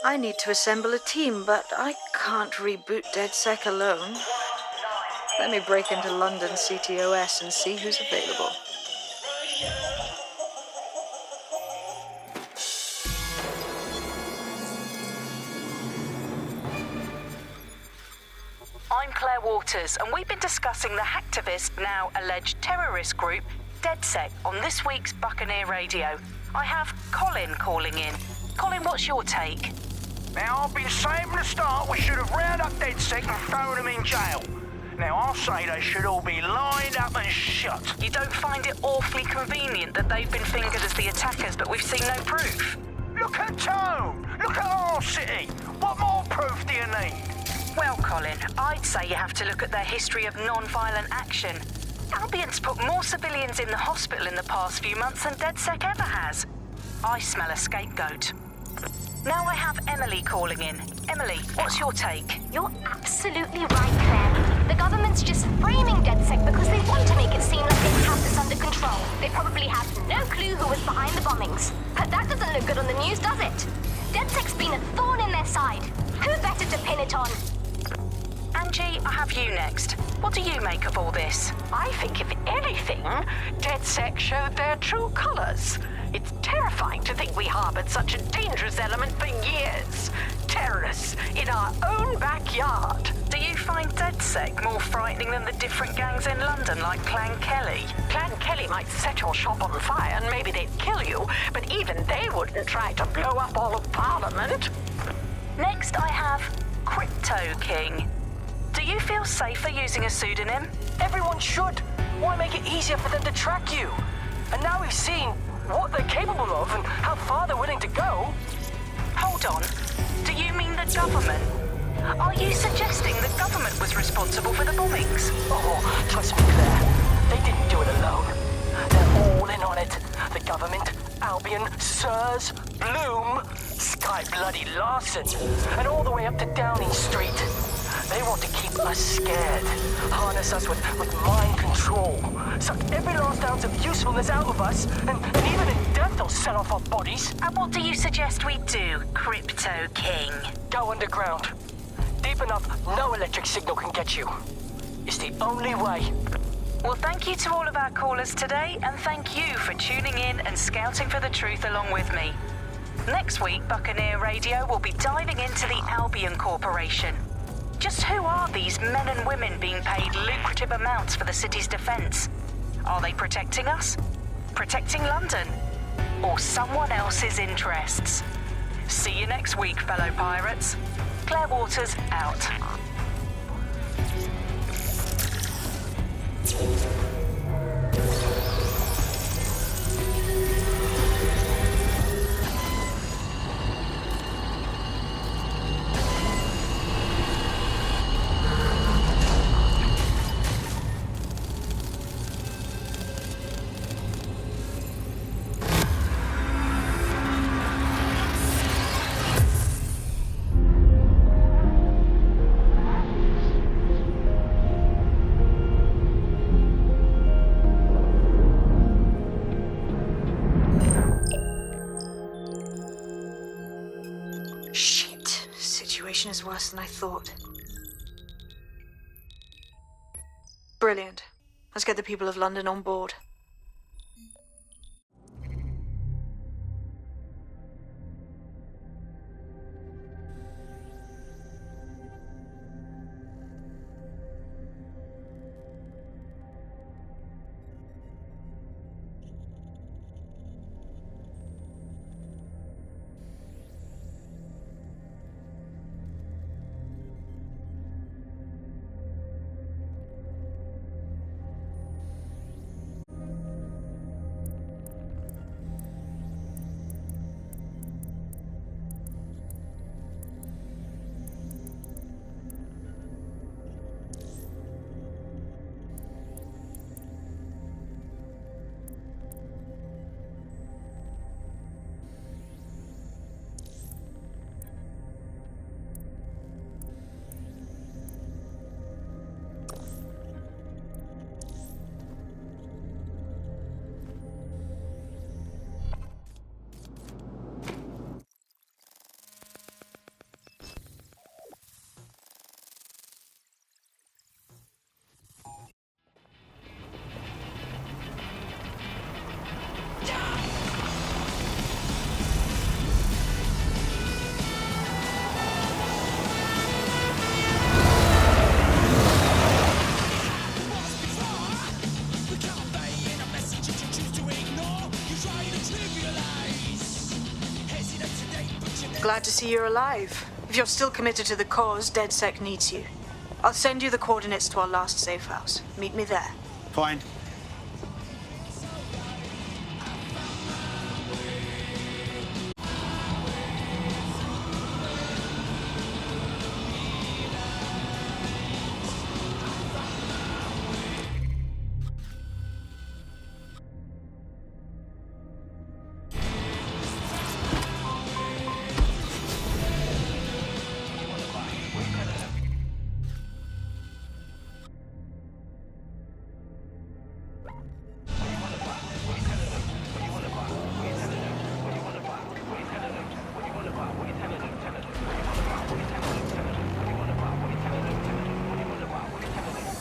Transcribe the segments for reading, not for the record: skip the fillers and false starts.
I need to assemble a team, but I can't reboot Dedsec alone. Let me break into London CTOS and see who's available. I'm Claire Waters, and we've been discussing the hacktivist, now alleged terrorist group, Dedsec, on this week's Buccaneer Radio. I have Colin calling in. Colin, what's your take? Now, I've been saying from the start we should have rounded up Dedsec and thrown them in jail. Now, I'll say they should all be lined up and shot. You don't find it awfully convenient that they've been fingered as the attackers, but we've seen no proof? Look at Tone! Look at our city! What more proof do you need? Well, Colin, I'd say you have to look at their history of non-violent action. Albion's put more civilians in the hospital in the past few months than Dedsec ever has. I smell a scapegoat. Now I have Emily calling in. Emily, what's your take? You're absolutely right, Claire. The government's just framing Dedsec because they want to make it seem like they have this under control. They probably have no clue who was behind the bombings. But that doesn't look good on the news, does it? Dedsec's been a thorn in their side. Who better to pin it on? Angie, I have you next. What do you make of all this? I think, if anything, Dedsec showed their true colors. It's terrifying to think we harbored such a dangerous element for years. Terrorists in our own backyard. Do you find Dedsec more frightening than the different gangs in London, like Clan Kelly? Clan Kelly might set your shop on fire and maybe they'd kill you, but even they wouldn't try to blow up all of Parliament. Next, I have Crypto King. Do you feel safer using a pseudonym? Everyone should. Why make it easier for them to track you? And now we've seen what they're capable of and how far they're willing to go. Hold on. Do you mean the government? Are you suggesting the government was responsible for the bombings? Oh, trust me, Claire. They didn't do it alone. They're all in on it. The government, Albion, Sirs, Bloom, Sky Bloody Larson, and all the way up to Downing Street. They want to keep us scared, harness us with mind control, suck every last ounce of usefulness out of us, and even in death they'll sell off our bodies. And what do you suggest we do, Crypto King? Go underground. Deep enough, no electric signal can get you. It's the only way. Well, thank you to all of our callers today, and thank you for tuning in and scouting for the truth along with me. Next week, Buccaneer Radio will be diving into the Albion Corporation. Just who are these men and women being paid lucrative amounts for the city's defense? Are they protecting us? Protecting London? Or someone else's interests? See you next week, fellow pirates. Claire Waters, out. Is worse than I thought. Brilliant. Let's get the people of London on board. glad to see you're alive. If you're still committed to the cause, Dedsec needs you. I'll send you the coordinates to our last safe house. Meet me there. Fine.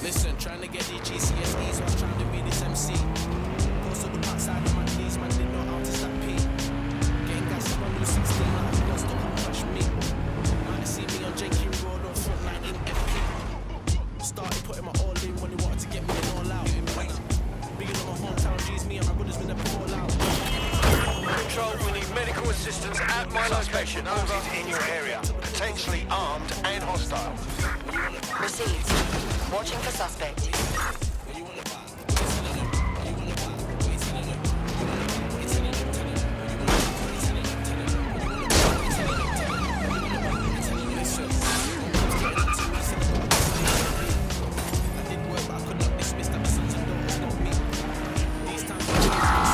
Listen, trying to get these GCSEs while trying to be this MC. Post on the backside of my knees, man, they know how to stop P. Getting gas up on new 16, like who wants to come crush me? Might have seen me on Jenkins Road on frontline in FP. Started putting my all in when they wanted to get me an all out. Bigger than my hometown G's, me and my brothers been there all out. Control, we need medical assistance at my location. Over. In your area, potentially armed and hostile. Received. Watching for suspect.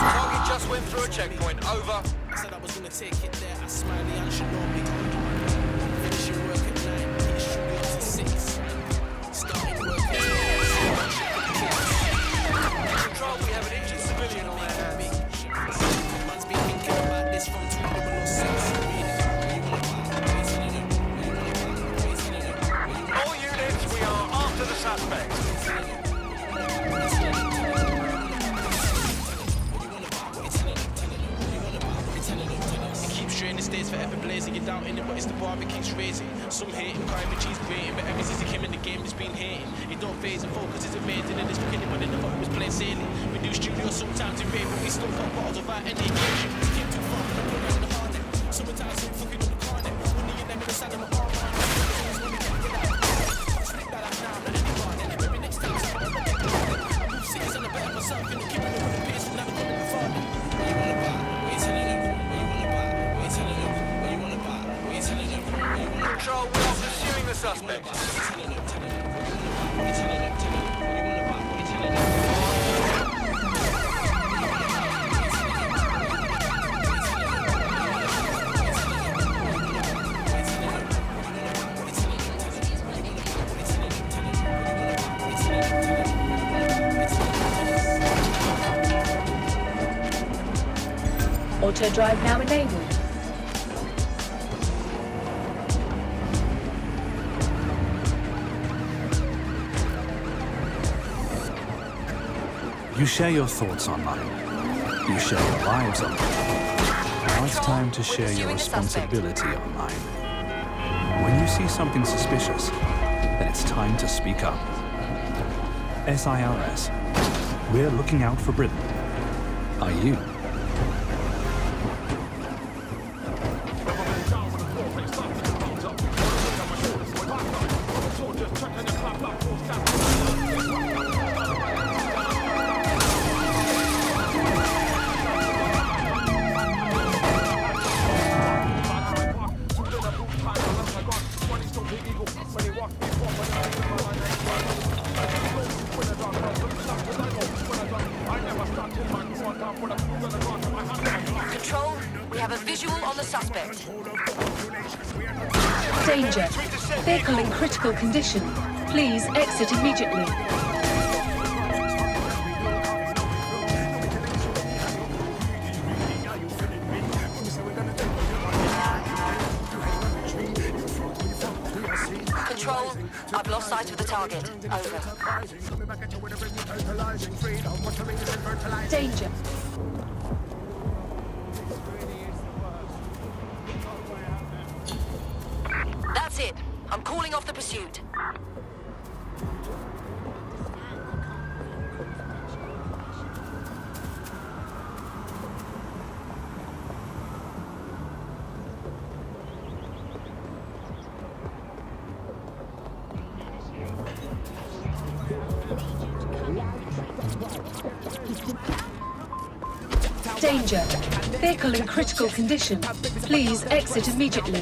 Target just went through a checkpoint. Over. I said I was gonna take it there, I smiley and shinobi. Finishing work at 9, hit studio to 6. Starting work at 9. Control, we have an injured civilian on our hands. Man's been thinking about this from 2006. All units, we are after the suspect. Straight in the States forever blazing, you're doubting it, but it's the bar that keeps raising. Some hating, crime cheese grating, but ever since he came in the game, it's been hating. It don't phase and focus is amazing, and it's beginning, but in the bottom was plain sailing. We do studio sometimes in rain, but we still got bottles without any occasion. We came too far, but we're on the hard end. Sometimes I'm fucking on the car net. When you get them in the side of my arm, when we can't get out. Stick that out now, not any garden. Maybe next time, so I'm I move cities on the back of myself, and keep it with the pace, and never coming the farther. What you wanna buy? What you telling them? What you wanna buy? What you telling them? What you wanna buy? What you telling them? What you wanna Control, we are pursuing the suspect. Auto drive now enabled. You share your thoughts online. You share your lives online. Now it's time to share your responsibility online. When you see something suspicious, then it's time to speak up. SIRS. We're looking out for Britain. Are you? Control, we have a visual on the suspect. Danger. Vehicle in critical condition. Please exit immediately. Control, I've lost sight of the target. Over. Danger. That's it. I'm calling off the pursuit. Danger. Vehicle in critical condition. Please exit immediately.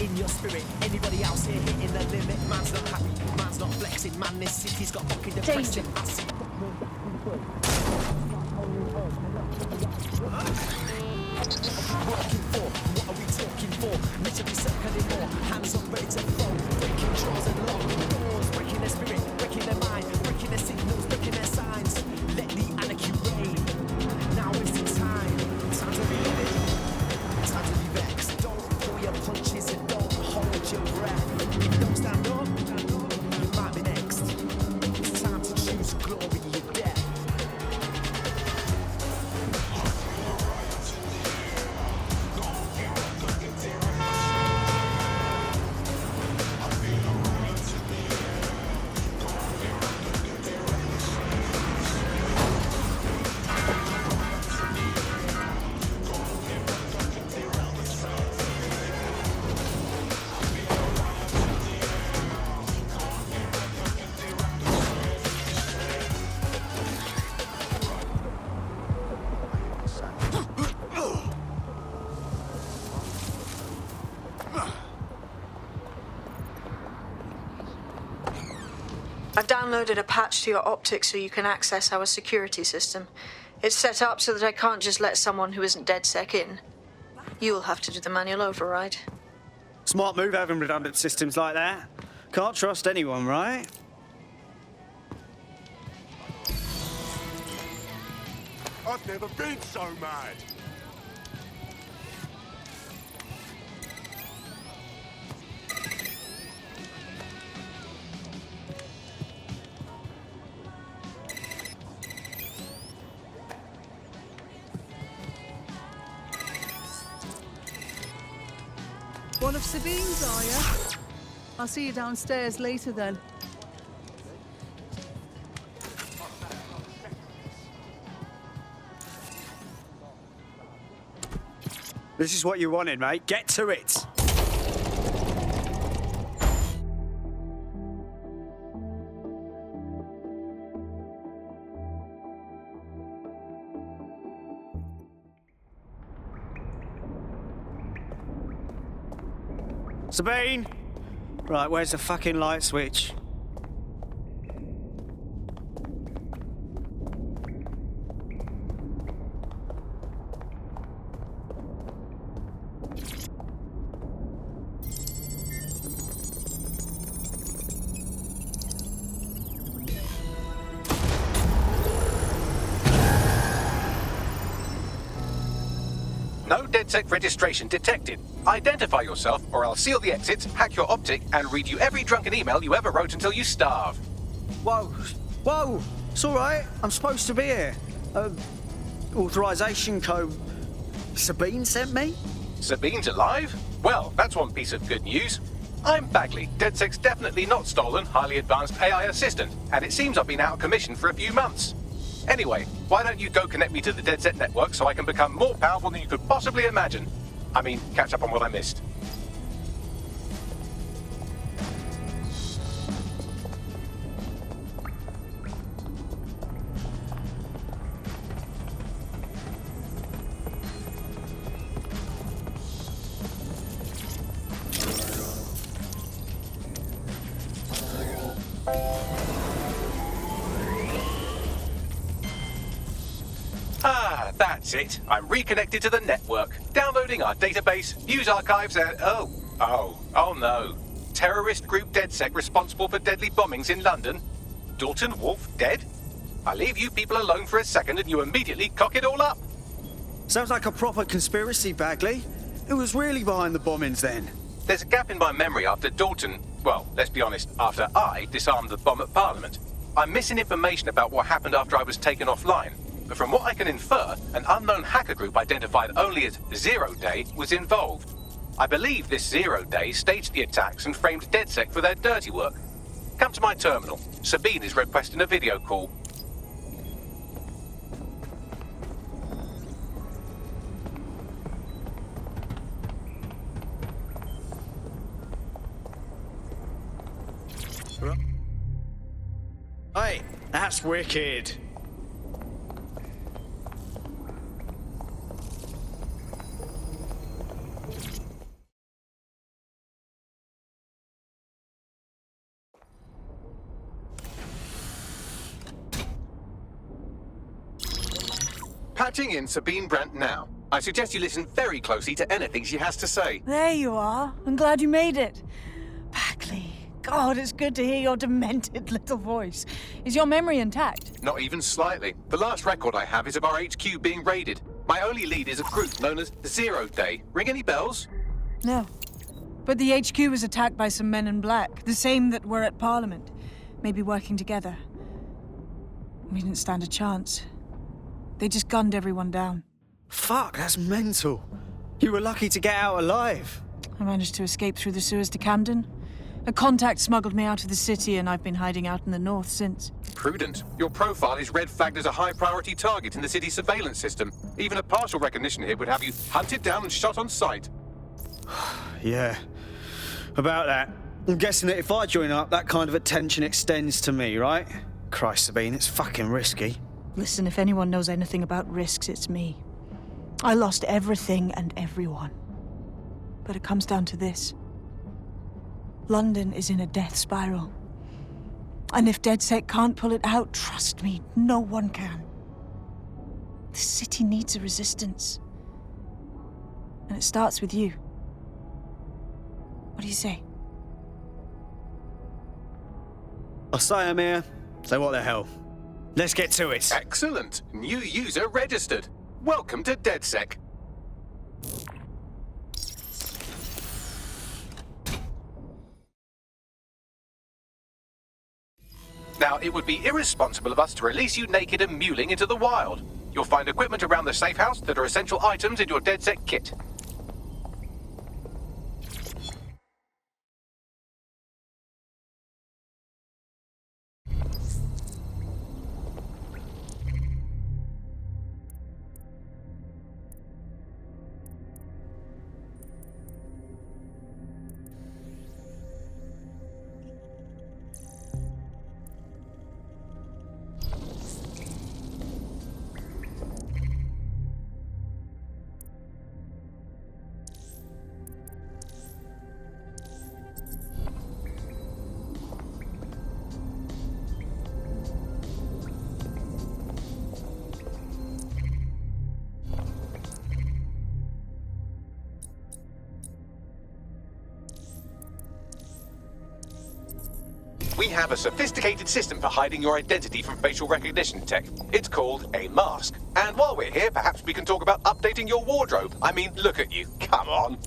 In your spirit, anybody else here hitting the limit? Man's not happy, man's not flexing. Man, this city's got fucking depressing. Working for, what are we talking for? Literally circling more, hands up, ready to throw. Breaking drawers and locked doors, breaking their spirit, breaking their mind, breaking their signals, breaking their signs. Let the anarchy reign. Now is the time. Time to be living, time to be vexed. Don't pull your punches and don't hold your breath. If you don't stand up, you might be next. It's time to choose glory or death. I've downloaded a patch to your optics so you can access our security system. It's set up so that I can't just let someone who isn't Dedsec in. You'll have to do the manual override. Smart move having redundant systems like that. Can't trust anyone, right? I've never been so mad. One of Sabine's, are you? I'll see you downstairs later then. This is what you wanted, mate. Get to it. Sabine! Right, where's the fucking light switch? No Dedsec registration detected. Identify yourself, or I'll seal the exits, hack your optic, and read you every drunken email you ever wrote until you starve. Whoa! Whoa! It's all right. I'm supposed to be here. Authorization code. Sabine sent me? Sabine's alive? Well, that's one piece of good news. I'm Bagley, Dedsec's definitely not stolen, highly advanced AI assistant, and it seems I've been out of commission for a few months. Anyway, why don't you go connect me to the Dedsec network so I can become more powerful than you could possibly imagine? I mean, catch up on what I missed. Ah, that's it. I'm reconnected to the network, downloading our database, news archives, and oh no. Terrorist group Dedsec responsible for deadly bombings in London. Dalton Wolf dead? I leave you people alone for a second and you immediately cock it all up. Sounds like a proper conspiracy, Bagley. Who was really behind the bombings then? There's a gap in my memory after Dalton, well, let's be honest, after I disarmed the bomb at Parliament. I'm missing information about what happened after I was taken offline. But from what I can infer, an unknown hacker group identified only as Zero Day was involved. I believe this Zero Day staged the attacks and framed Dedsec for their dirty work. Come to my terminal. Sabine is requesting a video call. right. That's wicked. Patching in Sabine Brandt now. I suggest you listen very closely to anything she has to say. There you are. I'm glad you made it. Bagley, God, it's good to hear your demented little voice. Is your memory intact? Not even slightly. The last record I have is of our HQ being raided. My only lead is a group known as Zero Day. Ring any bells? No. But the HQ was attacked by some men in black, the same that were at Parliament. Maybe working together. We didn't stand a chance. They just gunned everyone down. Fuck, that's mental. You were lucky to get out alive. I managed to escape through the sewers to Camden. A contact smuggled me out of the city, and I've been hiding out in the north since. Prudent. Your profile is red flagged as a high-priority target in the city's surveillance system. Even a partial recognition here would have you hunted down and shot on sight. Yeah, about that. I'm guessing that if I join up, that kind of attention extends to me, right? Christ, Sabine, it's fucking risky. Listen, if anyone knows anything about risks, it's me. I lost everything and everyone. But it comes down to this. London is in a death spiral. And if Dedsec can't pull it out, trust me, no one can. The city needs a resistance. And it starts with you. What do you say? I say I'm here, so what the hell? Let's get to it. Excellent. New user registered. Welcome to Dedsec. Now, it would be irresponsible of us to release you naked and mewling into the wild. You'll find equipment around the Safehouse that are essential items in your Dedsec kit. We have a sophisticated system for hiding your identity from facial recognition tech. It's called a mask. And while we're here, perhaps we can talk about updating your wardrobe. I mean, look at you. Come on.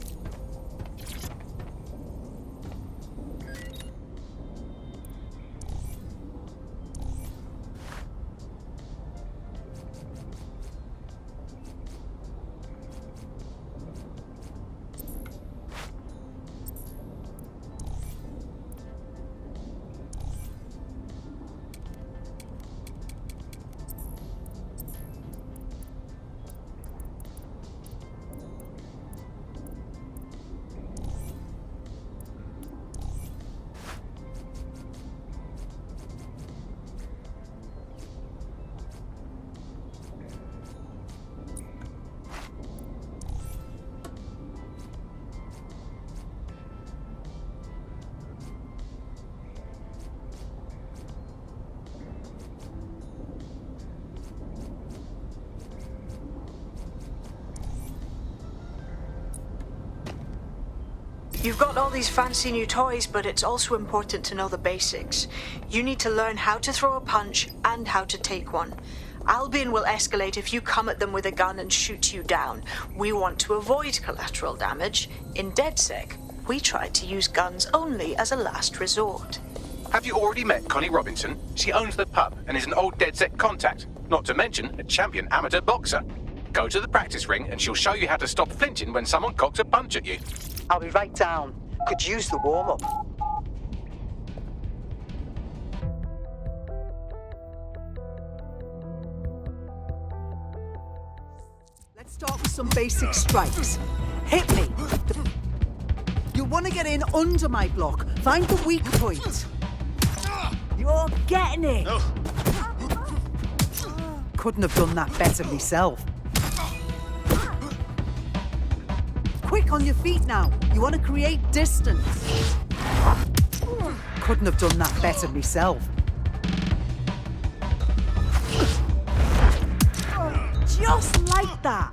You've got all these fancy new toys, but it's also important to know the basics. You need to learn how to throw a punch and how to take one. Albion will escalate if you come at them with a gun and shoot you down. We want to avoid collateral damage. In Dedsec, we try to use guns only as a last resort. Have you already met Connie Robinson? She owns the pub and is an old Dedsec contact, not to mention a champion amateur boxer. Go to the practice ring and she'll show you how to stop flinching when someone cocks a punch at you. I'll be right down. Could use the warm-up. Let's start with some basic strikes. Hit me. You want to get in under my block. Find the weak point. You You're getting it! No. Couldn't have done that better myself. Quick on your feet now. You want to create distance. Couldn't have done that better myself. Just like that.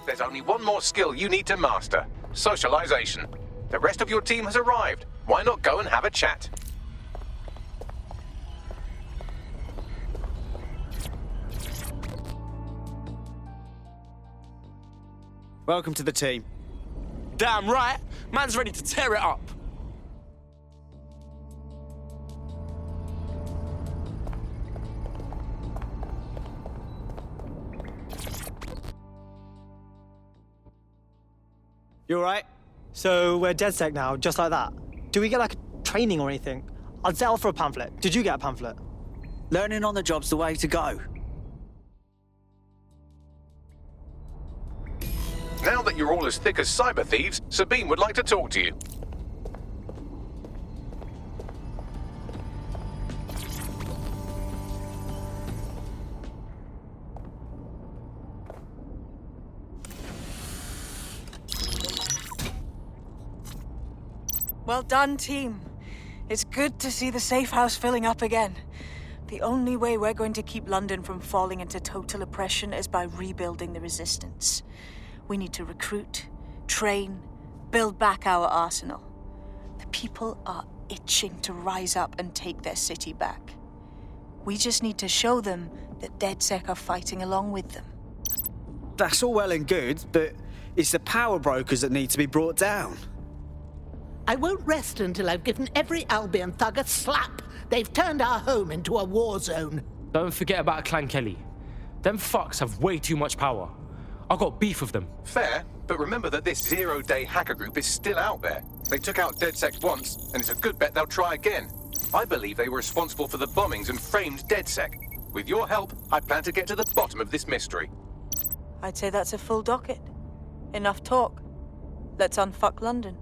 There's only one more skill you need to master. Socialization. The rest of your team has arrived. Why not go and have a chat? Welcome to the team. Damn right. Man's ready to tear it up. You alright? So we're Dedsec now, just like that. Do we get like a training or anything? I'd settle for a pamphlet. Did you get a pamphlet? Learning on the job's the way to go. Now that you're all as thick as cyber thieves, Sabine would like to talk to you. Well done, team. It's good to see the Safehouse filling up again. The only way we're going to keep London from falling into total oppression is by rebuilding the resistance. We need to recruit, train, build back our arsenal. The people are itching to rise up and take their city back. We just need to show them that Dedsec are fighting along with them. That's all well and good, but it's the power brokers that need to be brought down. I won't rest until I've given every Albion thug a slap. They've turned our home into a war zone. Don't forget about Clan Kelly. Them fucks have way too much power. I got beef with them. Fair, but remember that this zero-day hacker group is still out there. They took out Dedsec once, and it's a good bet they'll try again. I believe they were responsible for the bombings and framed Dedsec. With your help, I plan to get to the bottom of this mystery. I'd say that's a full docket. Enough talk. Let's unfuck London.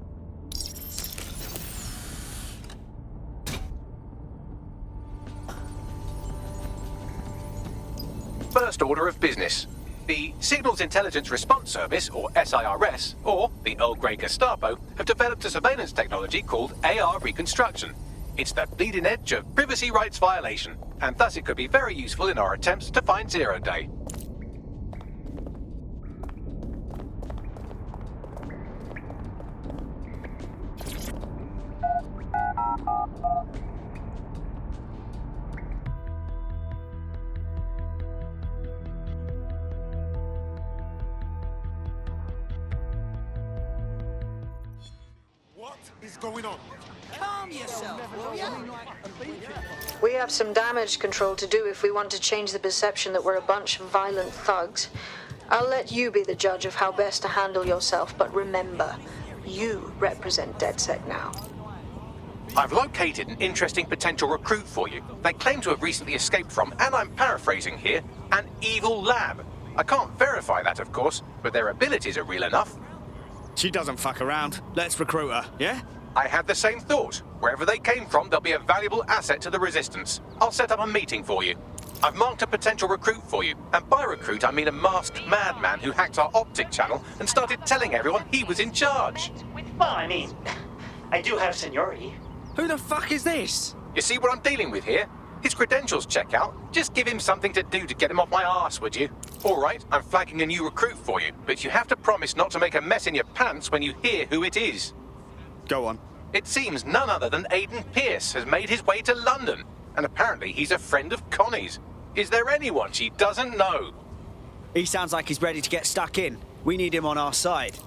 First order of business. The Signals Intelligence Response Service, or SIRS, or the Earl Grey Gestapo, have developed a surveillance technology called AR Reconstruction. It's the bleeding edge of privacy rights violation, and thus it could be very useful in our attempts to find Zero Day. What is going on? Calm yourself, will ya? We have some damage control to do if we want to change the perception that we're a bunch of violent thugs. I'll let you be the judge of how best to handle yourself, but remember, you represent Dedsec now. I've located an interesting potential recruit for you. They claim to have recently escaped from, and I'm paraphrasing here, an evil lab. I can't verify that, of course, but their abilities are real enough. She doesn't fuck around. Let's recruit her, yeah? I had the same thought. Wherever they came from, they'll be a valuable asset to the Resistance. I'll set up a meeting for you. I've marked a potential recruit for you. And by recruit, I mean a masked madman who hacked our optic channel and started telling everyone he was in charge. Well, I mean, I do have seniority. Who the fuck is this? You see what I'm dealing with here? His credentials check out. Just give him something to do to get him off my arse, would you? All right, I'm flagging a new recruit for you, but you have to promise not to make a mess in your pants when you hear who it is. Go on. It seems none other than Aidan Pierce has made his way to London, and apparently he's a friend of Connie's. Is there anyone she doesn't know? He sounds like he's ready to get stuck in. We need him on our side.